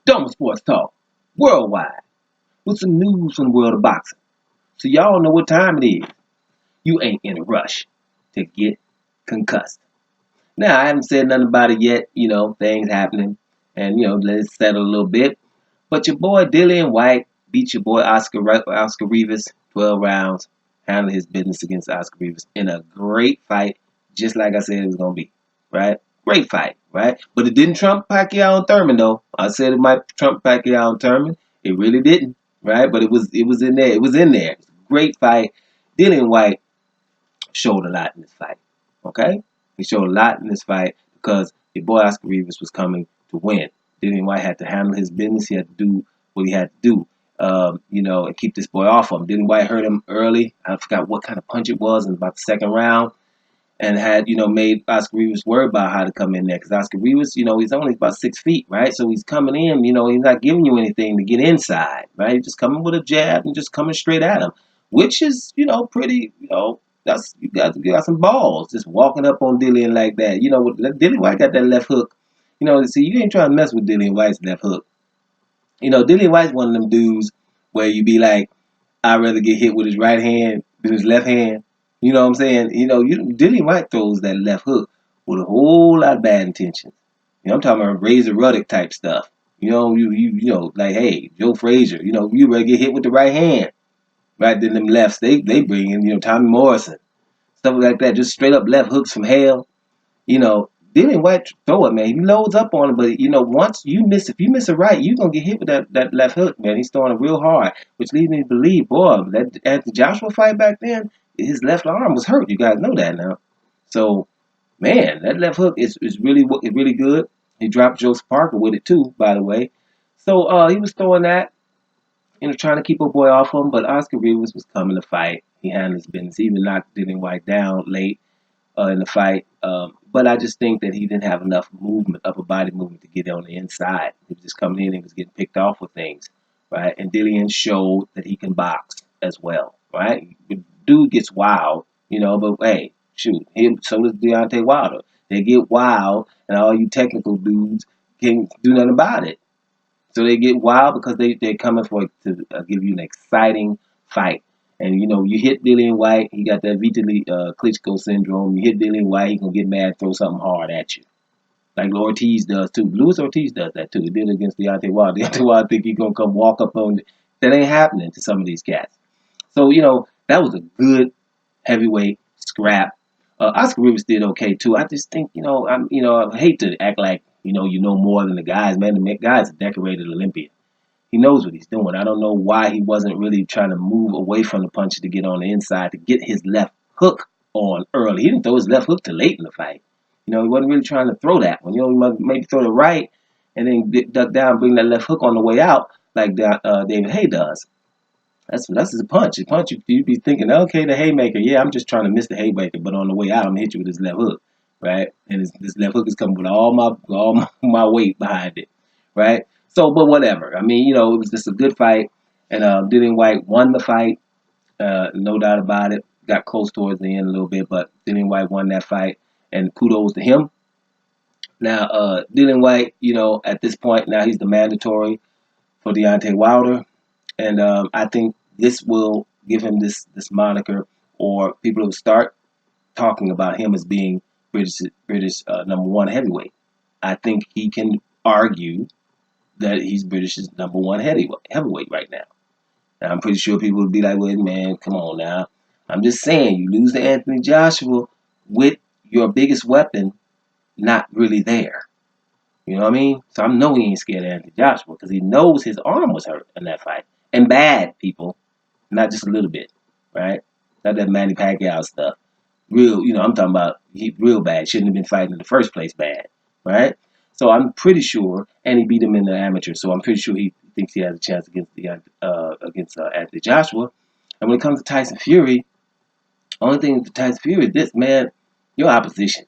Dome Sports Talk, worldwide, with some news from the world of boxing. So y'all know what time it is. You ain't in a rush to get concussed. Now, I haven't said nothing about it yet, things happening, and, let it settle a little bit. But your boy Dillian Whyte beat your boy Oscar Rivas 12 rounds, handled his business against Oscar Rivas in a great fight, just like I said it was going to be, right? Great fight, right? But it didn't trump Pacquiao and Thurman, though. I said it might trump Pacquiao and Thurman. It really didn't, right? But it was in there. It was in there. It was a great fight. Dillian Whyte showed a lot in this fight, okay? He showed a lot in this fight because your boy Oscar Rivas was coming to win. Dillian Whyte had to handle his business. He had to do what he had to do, and keep this boy off of him. Dillian Whyte hurt him early. I forgot what kind of punch it was in about the second round, and had, made Oscar Rivas worry about how to come in there because Oscar Rivas, he's only about 6 feet, right? So he's coming in, he's not giving you anything to get inside, right? He's just coming with a jab and just coming straight at him, which is, pretty, you got some balls just walking up on Dillian like that. Dillian Whyte got that left hook. See, you ain't trying to mess with Dillian Whyte's left hook. Dillian Whyte's one of them dudes where you be like, I'd rather get hit with his right hand than his left hand. You know what I'm saying? Dillian Whyte throws that left hook with a whole lot of bad intentions. I'm talking about Razor Ruddock type stuff. Like, hey, Joe Frazier, you rather get hit with the right hand, right? Than them lefts. They bring in, Tommy Morrison, stuff like that. Just straight up left hooks from hell. Dillian Whyte throw it, man. He loads up on him, but once if you miss a right, you're gonna get hit with that left hook, man. He's throwing it real hard, which leads me to believe, boy, that at the Joshua fight back then, his left arm was hurt. You guys know that now. So, man, that left hook is really good. He dropped Joe Parker with it too, by the way. So he was throwing that, trying to keep a boy off him, but Oscar Rivas was coming to fight. He handled his business. He even knocked Dillian Whyte down late in the fight. But I just think that he didn't have enough movement, upper body movement, to get on the inside. He was just coming in and was getting picked off with things, right? And Dillian showed that he can box as well, right? The dude gets wild, but hey, shoot, so does Deontay Wilder. They get wild, and all you technical dudes can't do nothing about it. So they get wild because they're coming to give you an exciting fight. And, you hit Dillian Whyte, he got that Vitaly Klitschko syndrome. You hit Dillian Whyte, he going to get mad, throw something hard at you. Like Ortiz does, too. Luis Ortiz does that, too. He did it against Deontay Wilder. Deontay Wilder think he's going to come walk up on it. That ain't happening to some of these cats. So, that was a good heavyweight scrap. Oscar Rivas did okay, too. I just think, I hate to act like, you know more than the guys. Man, the guy's a decorated Olympian. He knows what he's doing. I don't know why he wasn't really trying to move away from the punch to get on the inside to get his left hook on early. He didn't throw his left hook till late in the fight. He wasn't really trying to throw that one. He maybe throw the right and then duck down, bring that left hook on the way out like David Haye does. That's his punch. His punch, you'd be thinking, okay, the haymaker. Yeah, I'm just trying to miss the haymaker, but on the way out, I'm gonna hit you with his left hook, right? And this left hook is coming with all my weight behind it, right? So, but whatever. I mean, it was just a good fight, and Dillian Whyte won the fight, no doubt about it. Got close towards the end a little bit, but Dillian Whyte won that fight, and kudos to him. Now, Dillian Whyte, at this point now he's the mandatory for Deontay Wilder. And I think this will give him this moniker, or people will start talking about him as being British number one heavyweight. I think he can argue that he's British's number one heavyweight right now. And I'm pretty sure people would be like, well, man, come on now. I'm just saying, you lose to Anthony Joshua with your biggest weapon not really there. You know what I mean? So I know he ain't scared of Anthony Joshua because he knows his arm was hurt in that fight. And bad, people. Not just a little bit, right? Not that Manny Pacquiao stuff. Real, I'm talking about real bad. Shouldn't have been fighting in the first place bad, right? So I'm pretty sure, and he beat him in the amateur, so I'm pretty sure he thinks he has a chance against Anthony Joshua. And when it comes to Tyson Fury, only thing with Tyson Fury is this, man, your opposition.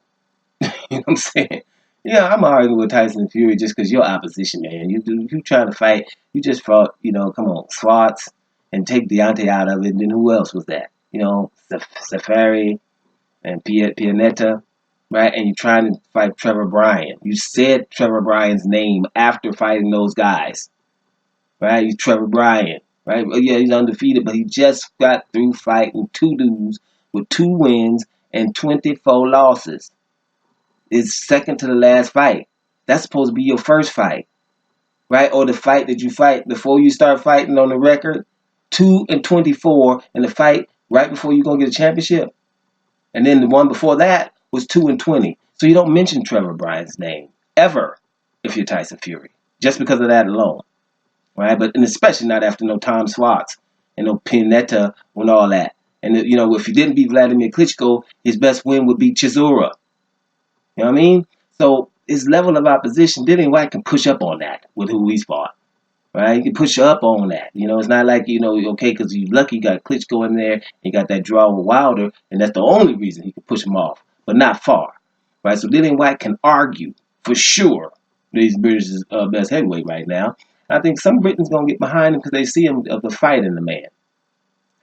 You know what I'm saying? Yeah, I'm arguing with Tyson Fury just because you're opposition, man. You trying to fight. You just fought, come on, Swartz and take Deontay out of it. And then who else was that? Safari and Pianeta. right? And you're trying to fight Trevor Bryan. You said Trevor Bryan's name after fighting those guys, right? He's Trevor Bryan, right? Oh, yeah, he's undefeated, but he just got through fighting two dudes with 2 wins and 24 losses. It's second to the last fight. That's supposed to be your first fight, right? Or the fight that you fight before you start fighting on the record, 2-24, and the fight right before you're gonna get a championship. And then the one before that was 2-20. So you don't mention Trevor Bryan's name ever if you're Tyson Fury, just because of that alone, right? But and especially not after no Tom Slots and no Pinetta and all that. And if he didn't beat Vladimir Klitschko, his best win would be Chisora. You know what I mean? So his level of opposition, Dillian Whyte can push up on that with who he's fought. Right? You can push up on that. It's not like, okay, because you're lucky you got Klitschko in there, you got that draw with Wilder, and that's the only reason he can push him off, but not far. Right? So Dillian Whyte can argue for sure that he's British best heavyweight right now. I think some Britons going to get behind him because they see him of the fight in the man.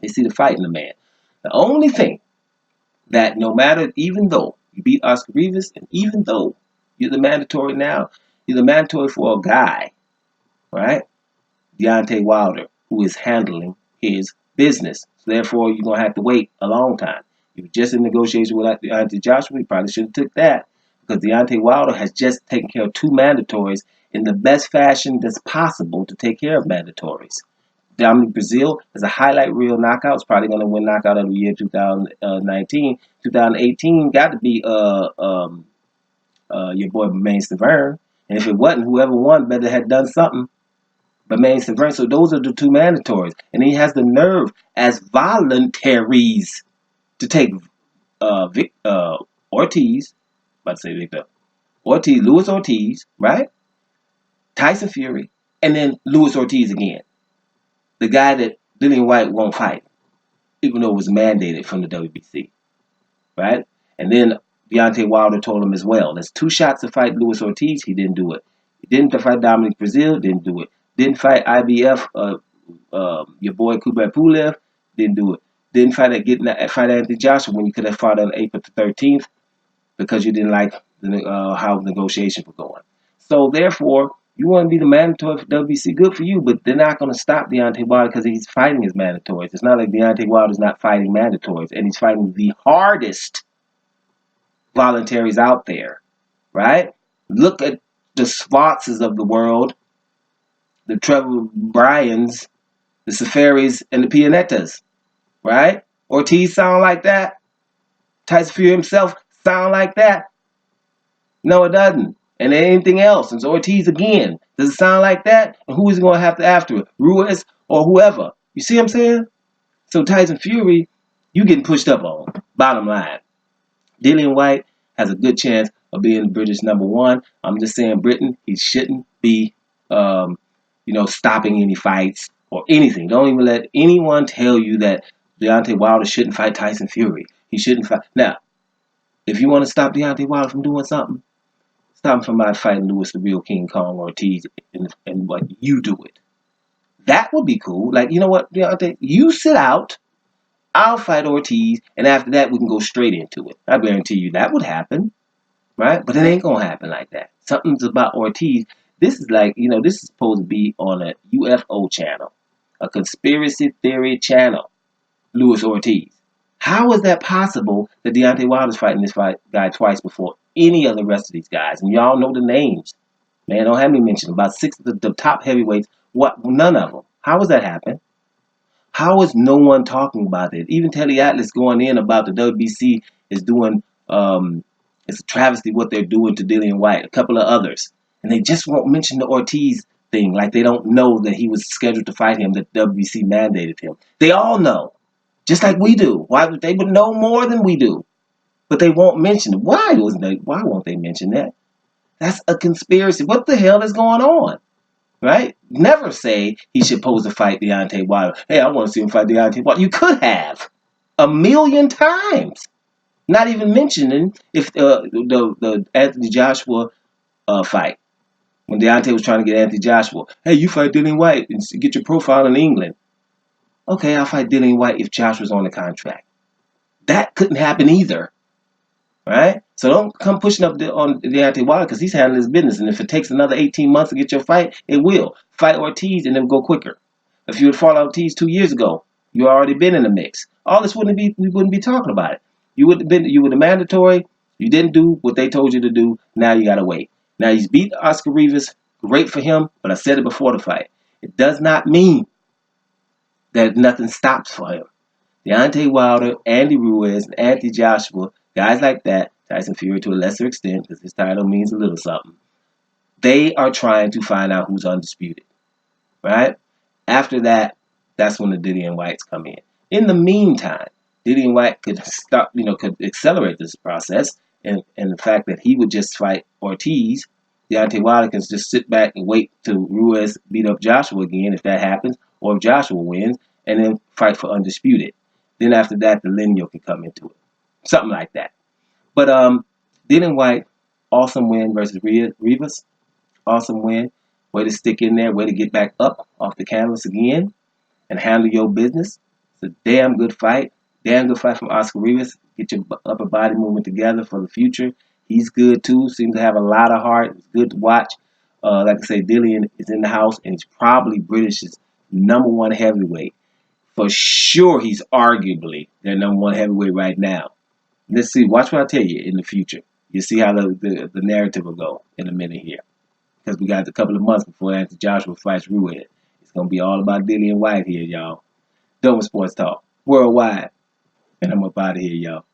They see the fight in the man. The only thing that no matter, even though you beat Oscar Rivas, and even though you're the mandatory now, you're the mandatory for a guy, right? Deontay Wilder, who is handling his business. So therefore, you're going to have to wait a long time. You were just in negotiation with Deontay Joshua. You probably should have took that because Deontay Wilder has just taken care of 2 mandatories in the best fashion that's possible to take care of mandatories. Dominic Brazil is a highlight reel knockout. It's probably going to win knockout of the year 2019. 2018 got to be your boy Maine Stavern. And if it wasn't, whoever won better had done something. But Maine Stavern. So those are the 2 mandatories. And he has the nerve as voluntaries to take Ortiz, about to say Victor, Luis Ortiz, right? Tyson Fury, and then Luis Ortiz again. The guy that Dillian Whyte won't fight, even though it was mandated from the WBC, right? And then Deontay Wilder told him as well, there's 2 shots to fight Luis Ortiz, he didn't do it. He didn't fight Dominic Brazil, didn't do it. Didn't fight IBF, your boy Kubrat Pulev, didn't do it. Didn't fight Anthony Joshua when you could have fought on April the 13th because you didn't like how negotiations were going. So therefore, you want to be the mandatory for WBC, good for you, but they're not going to stop Deontay Wilder because he's fighting his mandatories. It's not like Deontay Wilder's not fighting mandatories, and he's fighting the hardest voluntaries out there, right? Look at the Swartzes of the world, the Trevor Bryans, the Safaris, and the Pianettas, right? Ortiz sound like that? Tyson Fury himself sound like that? No, it doesn't. And anything else. And so Ortiz again. Does it sound like that? And who is going to have to after it? Ruiz or whoever. You see what I'm saying? So Tyson Fury, you getting pushed up on. Bottom line. Dillian Whyte has a good chance of being the British #1. I'm just saying Britain, he shouldn't be stopping any fights or anything. Don't even let anyone tell you that Deontay Wilder shouldn't fight Tyson Fury. He shouldn't fight. Now, if you want to stop Deontay Wilder from doing something, stop him from not fighting Louis the Real King Kong Ortiz and what you do it. That would be cool. Like, you know what, Deontay, you sit out, I'll fight Ortiz, and after that we can go straight into it. I guarantee you that would happen, right? But it ain't gonna happen like that. Something's about Ortiz. This is like, this is supposed to be on a UFO channel, a conspiracy theory channel. Luis Ortiz. How is that possible that Deontay Wilder's fighting this guy twice before any of the rest of these guys? And y'all know the names. Man, don't have me mention about 6 of the top heavyweights. What? None of them. How does that happen? How is no one talking about it? Even Telly Atlas going in about the WBC is doing, it's a travesty what they're doing to Dillian Whyte, a couple of others. And they just won't mention the Ortiz thing, like they don't know that he was scheduled to fight him, that WBC mandated him. They all know, just like we do. Why they would know more than we do, but they won't mention it. Why won't they mention that? That's a conspiracy. What the hell is going on? Right? Never say he should pose to fight Deontay Wilder. Hey, I want to see him fight Deontay Wilder. You could have 1,000,000 times. Not even mentioning if the Anthony Joshua fight. When Deontay was trying to get Anthony Joshua. Hey, you fight Dillian Whyte and get your profile in England. Okay, I'll fight Dillian Whyte if Joshua's on the contract. That couldn't happen either. right? So don't come pushing up on Deontay Wilder because he's handling his business. And if it takes another 18 months to get your fight, it will. Fight Ortiz and then go quicker. If you would fought Ortiz 2 years ago, you already been in the mix. All this wouldn't be we wouldn't be talking about it. You would have mandatory. You didn't do what they told you to do. Now you gotta wait. Now he's beat Oscar Rivas. Great for him, but I said it before the fight. It does not mean that nothing stops for him. Deontay Wilder, Andy Ruiz, and Anthony Joshua, guys like that, Tyson Fury to a lesser extent, because his title means a little something, they are trying to find out who's undisputed, right? After that, that's when the Dillian Whytes come in. In the meantime, Dillian Whyte could stop, could accelerate this process, and the fact that he would just fight Ortiz, Deontay Wilder can just sit back and wait till Ruiz beat up Joshua again, if that happens, or if Joshua wins, and then fight for undisputed. Then after that, the lineal can come into it, something like that. But Dillian Whyte, awesome win versus Rivas, awesome win. Way to stick in there, way to get back up off the canvas again and handle your business. It's a damn good fight. Damn good fight from Oscar Rivas. Get your upper body movement together for the future. He's good too. Seems to have a lot of heart. It's good to watch. Like I say, Dillian is in the house and he's probably British's #1 heavyweight. For sure, he's arguably their #1 heavyweight right now. Let's see. Watch what I tell you in the future. You see how the narrative will go in a minute here. Because we got a couple of months before Anthony Joshua fights Ruiz. It's going to be all about Dillian Whyte here, y'all. Double Sports Talk, worldwide. And I'm up out of here, y'all.